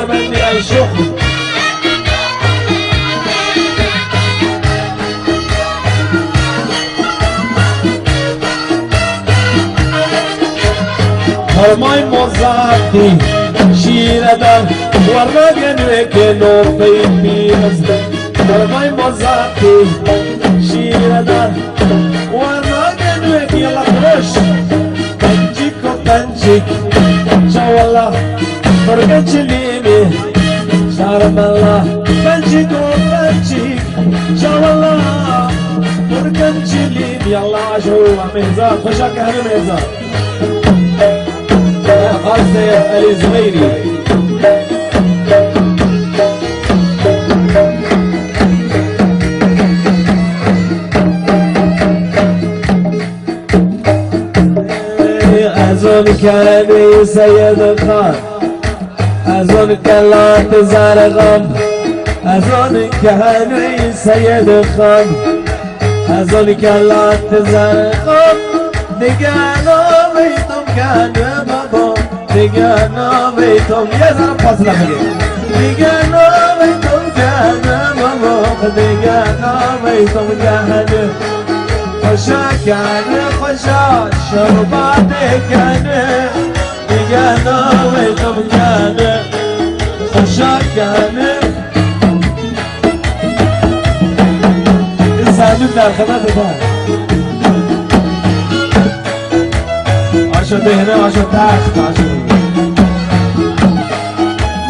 هنرمندی ای شخم هرمای مزاقی شیره در ورنگنوه که نوفی بیرسته هرمای مزاقی شیره در ورنگنوه که یلا خوش بنجیک و بنجیک شوالا فرگنچ لیمی شارم الله بنجیک و بنجیک شوالا فرگنچ لیمی یلا عشو مهزار خوشا که همه مهزار خالصة علي زغيري أظن كلامي سيد الخان أظن كلا تزار غم أظن كلامي سيد الخان أظن كلا تزار غم نگانا بیتم کنه بابا نگانا بیتم یه ذره فاصله بگیر نگانا بیتم کنه بابا نگانا بیتم کنه خوشا کنه خوشا شربات کنه نگانا بیتم کنه خوشا کنه این صندوق در خدمت دار عشو دهنه عشو تخت عشو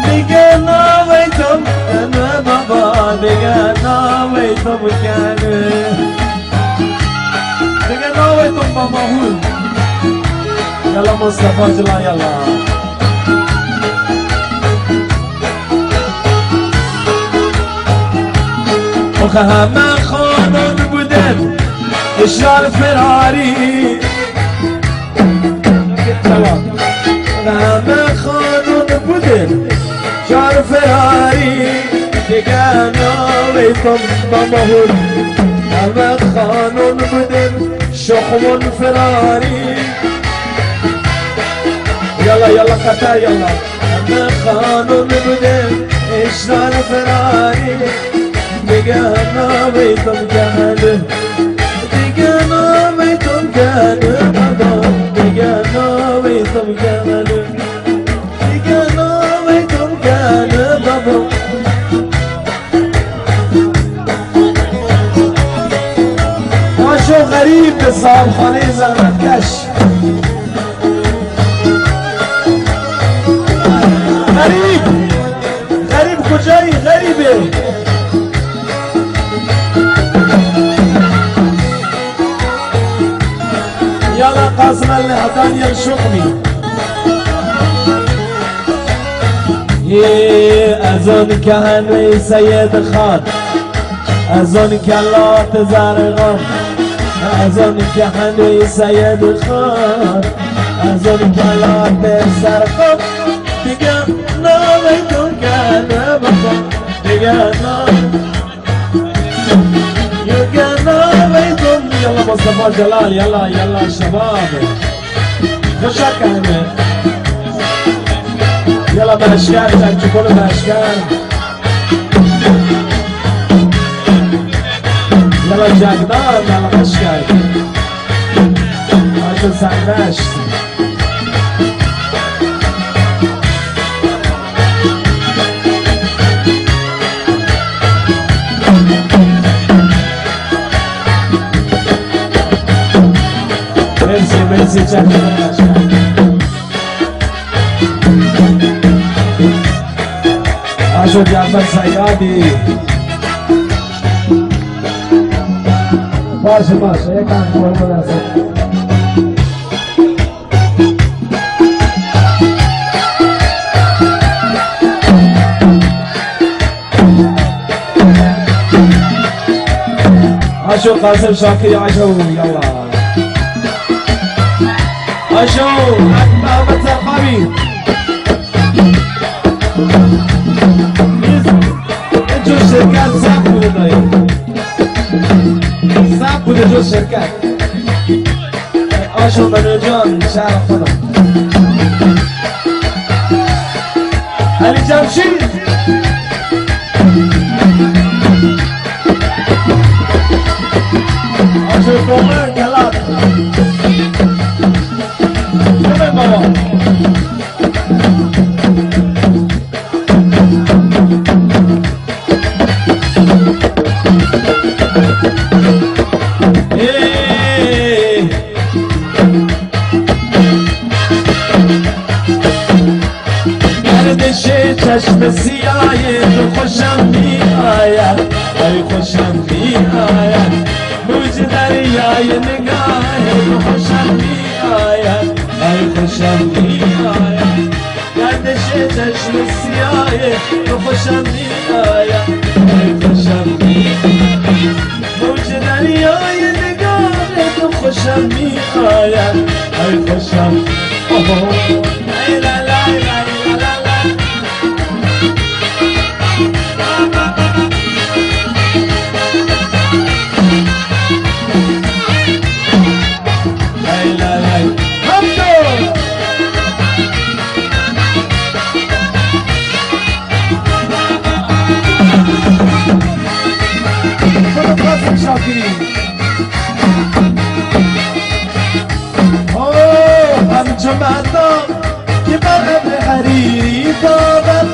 دیگه نامیتم کنه بابا دیگه نامیتم کنه دیگه نامیتم بابا هون یلا مصطفی جلا یلا آخه همه خانون بودن اشار فراری همه خانون بودن شار فراری دیگه نامیتم بابا هون همه خانون بودن شخمون فراری یلا یلا خطا یلا همه خانون بودن اشار فراری دیگه نامیتم کنه دیگه نامیتم کنه بابا دیگه نامیتم کنه دیگه نامیتم کنه بابا ماشو غریب به صاحبخانه زحمتکش غریب غریب کجایی غریبه يلا قاسم اللي هداني الشقمي أظن كهنوي سيد خان أظن كلا تزار غم أظن كهنوي سيد خان أظن كلا تزار غم دیگه نامیتم کنه بابا دیگه نامیتم يلا مصطفى جلال يلا يلا شباب خوشا کنه يلا مشکل تنجکل مشکل يلا جگدار يلا مشکل عشو سندشت مرسی چکر عشو جعفر سیادی باشه باشه یک هم کار مناسب عشو قاسم شاكي عشو يلا عشو محمد سرقابي جو شركات صعب بوده دايم صعب بوده جو شركات عشو منو جان شعر خدا علی جمشید آجو دومه کلات دومه بابا چشم سیاهی تو خوشم می آید ای خوشم می آید موج دریای نگاه تو خوشم می آید ای خوشم می آید گردش چشم سیاهی تو خوشم می آید ای خوشم می آید موج دریای نگاه تو خوشم می آید ای خوشم ای لا لا لا همچمندم که بر ابر حریری تابد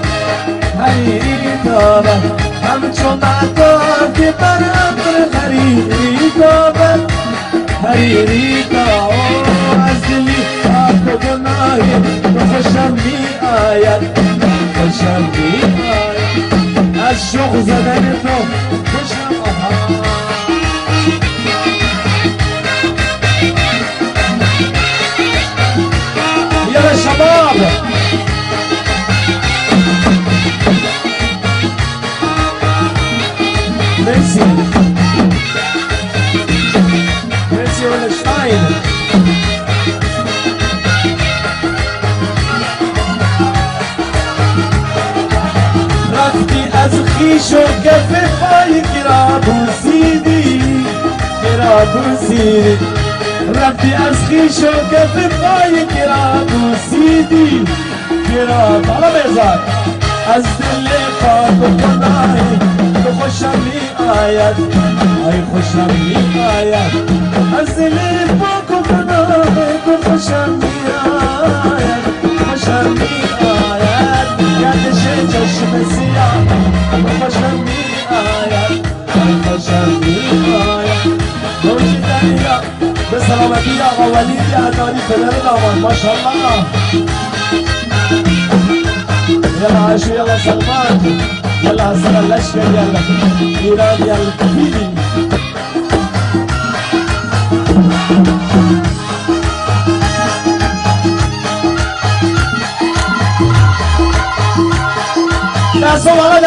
حریری تابد همچمندم که بر ابر حریری تابد حریری تابد از دلی آب و گناهی تو خوشم می آید خوشم می آید از شوق زدن تو خوشم يلا شباب ميسي ميسي ولا شتاين رفتي از خيش و كف پای گرابوسیدی گرابوسیدی رفتی از خیش و کف پای گرابوسیدی گراب حالا بذار از دل پاک و خدای تو خوشم می آید ای خوشم می آید از دل پاک و خدای تو خوشم می آید خوشم می آید گردش چشم سیاه تو خوشم می آید ای خوشم می آید موجی دریا به سلامتی آقا ولید عدنانی پدر داماد ماشاءالله یلا عشو یلا سلمان یلا حسن اللشکر یلا ایران یلا کفیدی دستو بالا